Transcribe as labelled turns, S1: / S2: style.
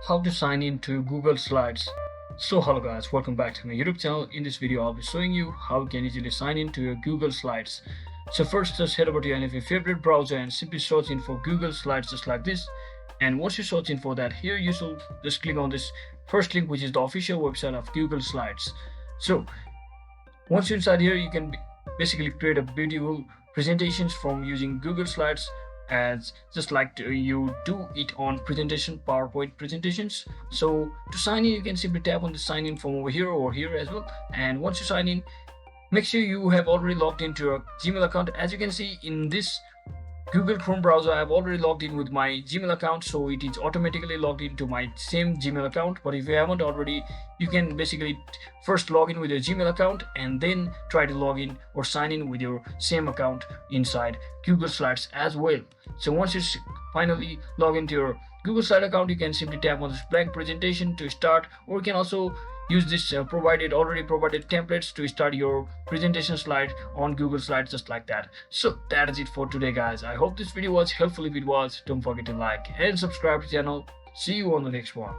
S1: how to sign in to Google Slides. So hello guys, welcome back to my YouTube channel. In this video I'll be showing you how you can easily sign in to your Google Slides. So first, just head over to any of your favorite browser and simply search in for Google Slides just like this. And once you search in for that, here you should just click on this first link, which is the official website of Google Slides. So once you're inside here, you can basically create a beautiful presentations from using Google Slides, as just like you do it on presentation PowerPoint presentations. So to sign in, you can simply tap on the sign in form over here as well. And once you sign in, make sure you have already logged into your Gmail account. As you can see in this Google Chrome browser, I have already logged in with my Gmail account, so it is automatically logged into my same Gmail account. But if you haven't already, you can basically first log in with your Gmail account and then try to log in or sign in with your same account inside Google Slides as well. So once you finally log into your Google Slide account, you can simply tap on this blank presentation to start, or you can also use this already provided templates to start your presentation slide on Google Slides just like that. So that is it for today guys. I hope this video was helpful. If it was, don't forget to like and subscribe to the channel. See you on the next one.